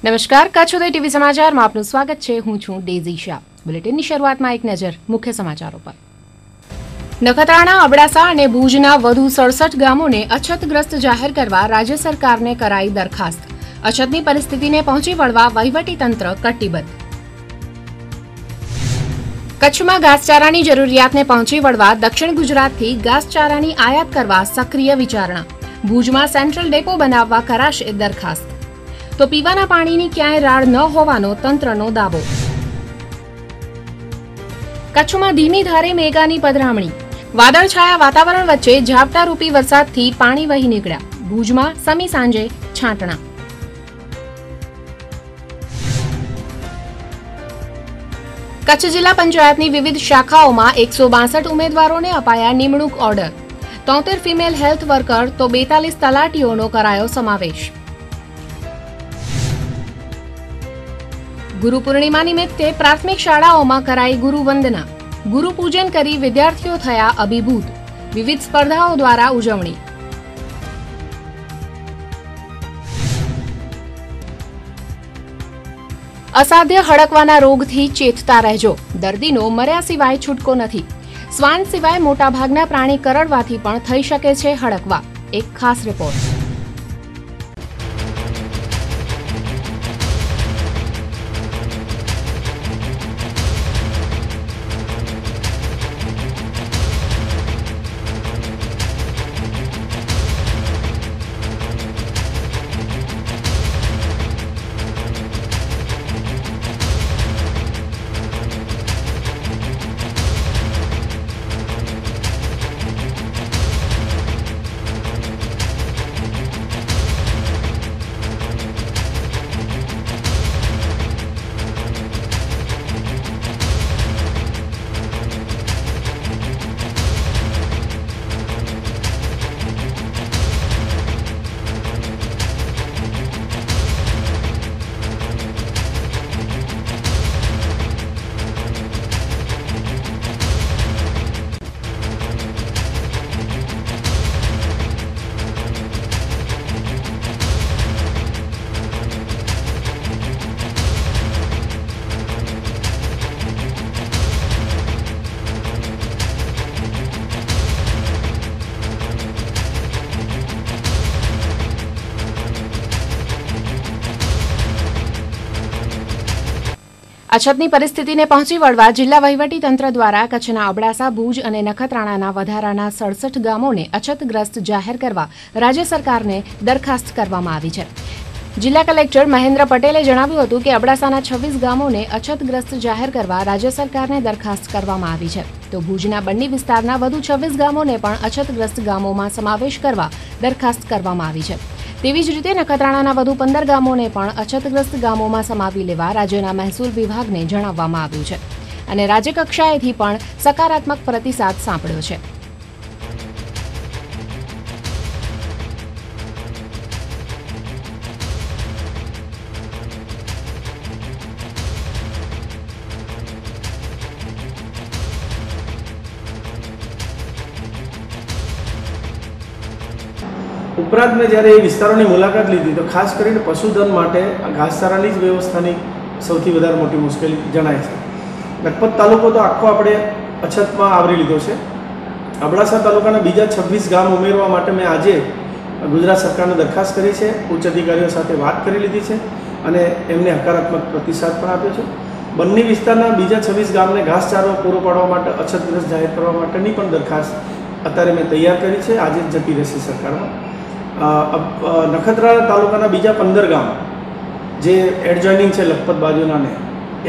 નમસ્કાર, કચ્છ ઉદય ટીવી સમાચારમાં આપનું સ્વાગત છે। હું છું ડેઝી શાહ। બુલેટિનની શરૂઆતમાં એક નજર મુખ્ય સમાચારો પર। નખત્રાણા, અબડાસા અને ભુજના વધુ 67 ગામોને અછતગ્રસ્ત જાહેર કરવા રાજ્ય સરકારને કરાઈ દરખાસ્ત। અછતની પરિસ્થિતિને પહોંચી વળવા વહીવટીતંત્ર કટિબદ્ધ। કચ્છમાં ઘાસચારાની જરૂરિયાતને પહોંચી વળવા દક્ષિણ ગુજરાતથી ઘાસચારાની આયાત કરવા સક્રિય વિચારણા। ભુજમાં સેન્ટ્રલ ડેપો બનાવવા કરાશે દરખાસ્ત। તો પીવાના પાણીની ક્યાંય રાડ ન હોવાનો તંત્રનો દાવો। કચ્છમાં ધીમી ધારે મેઘાની પધરામણી। વાદળછાયા વાતાવરણ વચ્ચે ઝાપટારૂપી વરસાદથી પાણી વહી નીકળ્યા। ભુજમાં સમી સાંજે છાંટણા। કચ્છ જિલ્લા પંચાયતની વિવિધ શાખાઓમાં 162 ઉમેદવારોને અપાયા નિમણૂક ઓર્ડર। 73 ફિમેલ હેલ્થ વર્કર તો 42 તલાટીઓનો કરાયો સમાવેશ। ગુરુ પૂર્ણિમા નિમિત્તે પ્રાથમિક શાળાઓમાં કરાઈ ગુરુવંદના। ગુરુપૂજન કરી વિદ્યાર્થીઓ થયા અભિભૂત। વિવિધ સ્પર્ધાઓ દ્વારા ઉજવણી। અસાધ્ય હડકવાના રોગથી ચેતતા રહેજો। દર્દીનો મર્યા સિવાય છૂટકો નથી। શ્વાન સિવાય મોટાભાગના પ્રાણી કરડવાથી પણ થઈ શકે છે હડકવા। એક ખાસ રિપોર્ટ। અછતની પરિસ્થિતિને પહોંચી વળવા જિલ્લા વહીવટીતંત્ર દ્વારા કચ્છના અબડાસા, ભુજ અને નખત્રાણાના વધારાના 67 ગામોને અછતગ્રસ્ત જાહેર કરવા રાજ્ય સરકારને દરખાસ્ત કરવામાં આવી છે। જિલ્લા કલેક્ટર મહેન્દ્ર પટેલે જણાવ્યું હતું કે અબડાસાના 26 ગામોને અછતગ્રસ્ત જાહેર કરવા રાજ્ય સરકારને દરખાસ્ત કરવામાં આવી છે, તો ભુજના બન્ની વિસ્તારના વધુ 26 ગામોને પણ અછતગ્રસ્ત ગામોમાં સમાવેશ કરવા દરખાસ્ત કરવામાં આવી છે। તેવી જ રીતે નખત્રાણાના વધુ 15 ગામોને પણ અછતગ્રસ્ત ગામોમાં સમાવી લેવા રાજ્યના મહેસૂલ વિભાગને જણાવવામાં આવ્યું છે અને રાજ્ય કક્ષાએથી પણ સકારાત્મક પ્રતિસાદ સાંપડ્યો છે। ઉપરાંત મેં જ્યારે એ વિસ્તારોની મુલાકાત લીધી તો ખાસ કરીને પશુધન માટે ઘાસચારાની જ વ્યવસ્થાની સૌથી વધારે મોટી મુશ્કેલી જણાય છે। લખપત તાલુકો તો આખો આપણે અછતમાં આવરી લીધો છે। અબડાસા તાલુકાના બીજા 26 ગામ ઉમેરવા માટે મેં આજે ગુજરાત સરકારને દરખાસ્ત કરી છે, ઉચ્ચ અધિકારીઓ સાથે વાત કરી લીધી છે અને એમને હકારાત્મક પ્રતિસાદ પણ આપ્યો છે। બન્ની વિસ્તારના બીજા 26 ગામને ઘાસચારો પૂરો પાડવા માટે અછતગ્રસ્ત જાહેર કરવા માટેની પણ દરખાસ્ત અત્યારે મેં તૈયાર કરી છે, આજે જ જતી રહેશે સરકારમાં। નખત્રાણા તાલુકાના બીજા 15 ગામ જે એડજોઇનિંગ છે લખપત બાજુનાને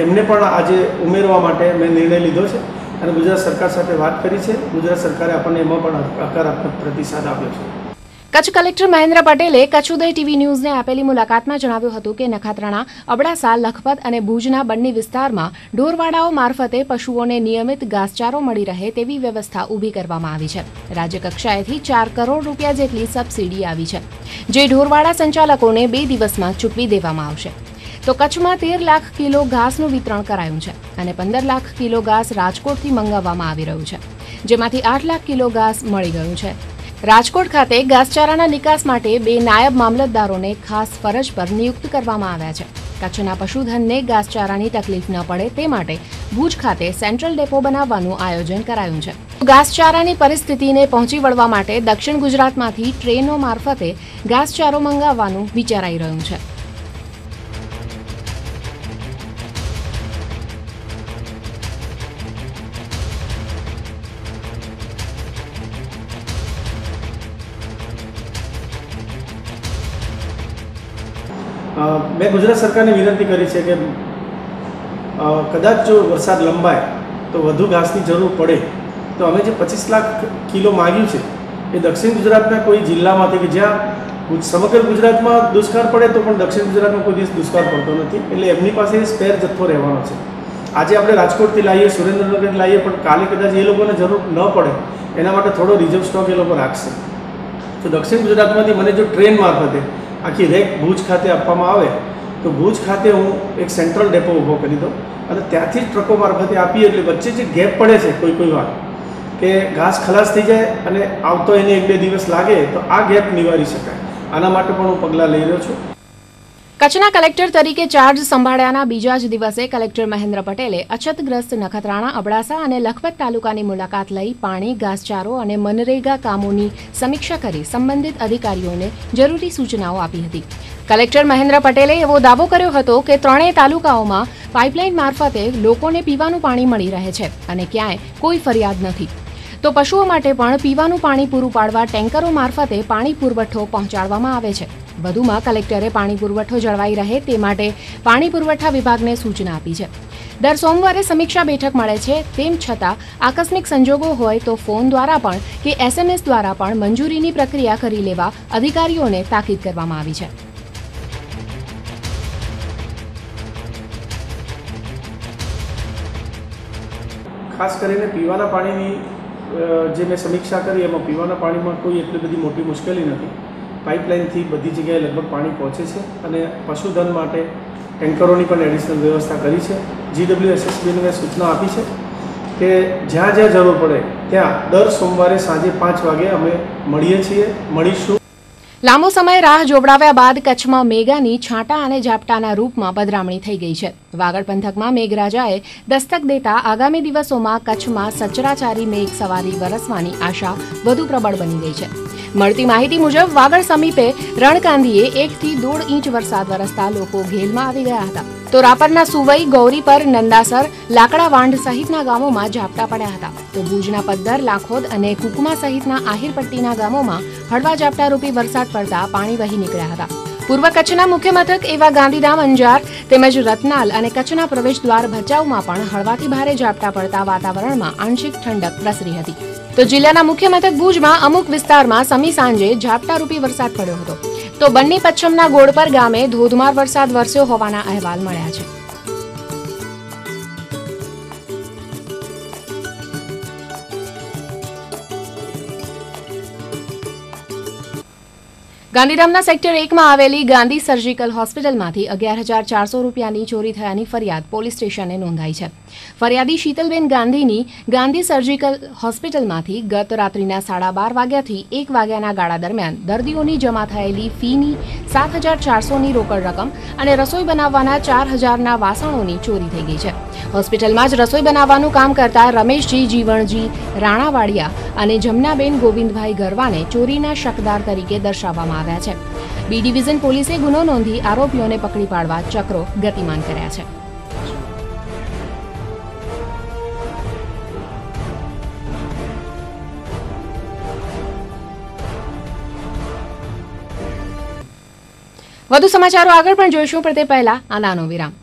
એમને પણ આજે ઉમેરવા માટે મેં નિર્ણય લીધો છે અને ગુજરાત સરકાર સાથે વાત કરી છે। ગુજરાત સરકારે આપણને એમાં પણ હકારાત્મક પ્રતિસાદ આપ્યો છે। કચ્છ કલેક્ટર મહેન્દ્ર પટેલે કચ્છ ઉદય ટીવી ન્યૂઝને આપેલી મુલાકાતમાં જણાવ્યું હતું કે નખત્રાણા, અબડાસા, લખપત અને ભુજના બન્ની વિસ્તારમાં ઢોરવાડાઓ મારફતે પશુઓને નિયમિત ઘાસચારો મળી રહે તેવી વ્યવસ્થા ઊભી કરવામાં આવી છે। રાજ્ય કક્ષાએથી 4 કરોડ રૂપિયા જેટલી સબસિડી આવી છે, જે ઢોરવાડા સંચાલકોને 2 દિવસમાં ચૂકવી દેવામાં આવશે। તો કચ્છમાં 13 લાખ કિલો ઘાસનું વિતરણ કરાયું છે અને 15 લાખ કિલો ઘાસ રાજકોટથી મંગાવવામાં આવી રહ્યું છે, જેમાંથી 8 લાખ કિલો ઘાસ મળી ગયું છે। રાજકોટ ખાતે ઘાસચારાના નિકાસ માટે 2 નાયબ મામલતદારોને ખાસ ફરજ પર નિયુક્ત કરવામાં આવ્યા છે। કચ્છના પશુધનને ઘાસચારાની તકલીફ ન પડે તે માટે ભુજ ખાતે સેન્ટ્રલ ડેપો બનાવવાનું આયોજન કરાયું છે. ઘાસચારાની પરિસ્થિતિને પહોંચી વળવા માટે દક્ષિણ ગુજરાતમાંથી ટ્રેનો મારફતે ઘાસચારો મંગાવવાનું વિચારાઈ રહ્યું છે. મેં ગુજરાત સરકારને વિનંતી કરી છે કે કદાચ જો વરસાદ લંબાય તો વધુ ઘાસની જરૂર પડે તો અમે જે 25 લાખ કિલો માગ્યું છે એ દક્ષિણ ગુજરાતના કોઈ જિલ્લામાંથી કે જ્યાં સમગ્ર ગુજરાતમાં દુષ્કાળ પડે તો પણ દક્ષિણ ગુજરાતમાં કોઈ દિવસ દુષ્કાળ પડતો નથી, એટલે એમની પાસે સ્પેર જથ્થો રહેવાનો છે. આજે આપણે રાજકોટથી લાવીએ, સુરેન્દ્રનગરથી લાવીએ, પણ કાલે કદાચ એ લોકોને જરૂર ન પડે એના માટે થોડો રિઝર્વ સ્ટોક એ લોકો રાખશે. તો દક્ષિણ ગુજરાતમાંથી મને જો ટ્રેન મારફતે આખી રેક ભુજ ખાતે આપવામાં આવે તો ભુજ ખાતે હું એક સેન્ટ્રલ ડેપો ઊભો કરી દઉં અને ત્યાંથી જ ટ્રકો મારફતે આપીએ, એટલે વચ્ચે જે ગેપ પડે છે કોઈ વાર કે ઘાસ ખલાસ થઈ જાય અને આવતો એને 1-2 દિવસ લાગે તો આ ગેપ નિવારી શકાય. આના માટે પણ હું પગલાં લઈ રહ્યો છું. કચ્છના કલેક્ટર તરીકે ચાર્જ સંભાળ્યાના બીજા જ દિવસે કલેક્ટર મહેન્દ્ર પટેલે અછતગ્રસ્ત નખત્રાણા, અબડાસા અને લખપત તાલુકાની મુલાકાત લઈ પાણી, ઘાસચારો અને મનરેગા કામોની સમીક્ષા કરી સંબંધિત અધિકારીઓને જરૂરી સૂચનાઓ આપી હતી. કલેક્ટર મહેન્દ્ર પટેલે એવો દાવો કર્યો હતો કે ત્રણેય તાલુકાઓમાં પાઇપલાઇન મારફતે લોકોને પીવાનું પાણી મળી રહે છે અને ક્યાંય કોઈ ફરિયાદ નથી. તો પશુઓ માટે પણ પીવાનું પાણી પૂરું પાડવા ટેન્કરો મારફતે પાણી પુરવઠો પહોંચાડવામાં આવે છે. વધુમાં કલેક્ટરે પાણી પુરવઠો જળવાઈ રહે તે માટે પાણી પુરવઠા વિભાગને સૂચના આપી છે. દર સોમવારે સમીક્ષા બેઠક મળે છે, તેમ છતાં આકસ્મિક સંજોગો હોય તો ફોન દ્વારા પણ કે SMS દ્વારા પણ મંજૂરીની પ્રક્રિયા કરી લેવા અધિકારીઓને તાકીદ કરવામાં આવી છે. ખાસ કરીને પીવાના પાણીની જે મેં સમીક્ષા કરી એમાં પીવાના પાણીમાં કોઈ એટલી બધી મોટી મુશ્કેલી નથી. પાઇપલાઇનથી બધી જગ્યાએ લગભગ પાણી પહોંચે છે અને પશુધન માટે ટેન્કરોની પણ એડિશનલ વ્યવસ્થા કરી છે. GWSSBને મેં સૂચના આપી છે કે જ્યાં જ્યાં જરૂર પડે ત્યાં દર સોમવારે સાંજે 5 વાગે અમે મળીશું. લાંબો સમય રાહ જોવડાવ્યા બાદ કચ્છમાં મેઘાની છાંટા અને ઝાપટાના રૂપમાં પધરામણી થઈ ગઈ છે. વાગડ પંથકમાં મેઘરાજાએ દસ્તક દેતા આગામી દિવસોમાં કચ્છમાં સચરાચારી મેઘ સવારી વરસવાની આશા વધુ પ્રબળ બની ગઈ છે. મળતી માહિતી મુજબ વાગડ સમીપે રણકાંધીએ 1 થી 1.5 ઇંચ વરસાદ વરસતા લોકો ઘેલમાં આવી ગયા હતા. તો રાપરના સુવઈ, ગૌરીપર, નંદાસર, લાકડાવાંઢ સહિતના ગામોમાં ઝાપટા પડ્યા હતા. તો ભુજના પદ્ધર, લાખોદ અને કુકમા સહિતના આહિરપટ્ટીના ગામોમાં હળવા ઝાપટારૂપી વરસાદ પડતા પાણી વહી નીકળ્યા હતા. પૂર્વ કચ્છના મુખ્ય મથક એવા ગાંધીધામ, અંજાર તેમજ રતનાલ અને કચ્છના પ્રવેશદ્વાર ભચાઉમાં પણ હળવાથી ભારે ઝાપટા પડતા વાતાવરણમાં આંશિક ઠંડક પ્રસરી હતી. તો જિલ્લાના મુખ્ય મથક ભુજમાં અમુક વિસ્તારમાં સમી સાંજે ઝાપટારૂપી વરસાદ પડ્યો હતો. તો બન્ની પચ્છમના ગોળપર ગામે ધોધમાર વરસાદ વરસ્યો હોવાના અહેવાલ મળ્યા છે. ગાંધીધામના સેક્ટર 1માં આવેલી ગાંધી સર્જિકલ હોસ્પિટલમાંથી 11,400 રૂપિયાની ચોરી થયાની ફરિયાદ પોલીસ સ્ટેશને નોંધાઈ છે. ફરિયાદી શીતલબેન ગાંધીની ગાંધી સર્જિકલ હોસ્પિટલમાંથી ગત રાત્રિના 12:30 વાગ્યાથી 1 વાગ્યાના ગાળા દરમિયાન દર્દીઓની જમા થયેલી ફીની 7,400ની રોકડ રકમ અને રસોઈ બનાવવાના 4,000ના વાસણોની ચોરી થઈ ગઈ છે. હોસ્પિટલમાં જ રસોઈ બનાવવાનું કામ કરતા રમેશજી જીવણજી રાણાવાડિયા અને જમનાબેન ગોવિંદભાઈ ગરવાને ચોરીના શકદાર તરીકે દર્શાવવામાં આવ્યા છે. બી ડિવિઝન પોલીસે ગુનો નોંધી આરોપીઓને પકડી પાડવા ચક્રો ગતિમાન કર્યા છે. વધુ સમાચારો આગળ પણ જોઈશું, પણ તે પહેલા આ નાનો વિરામ.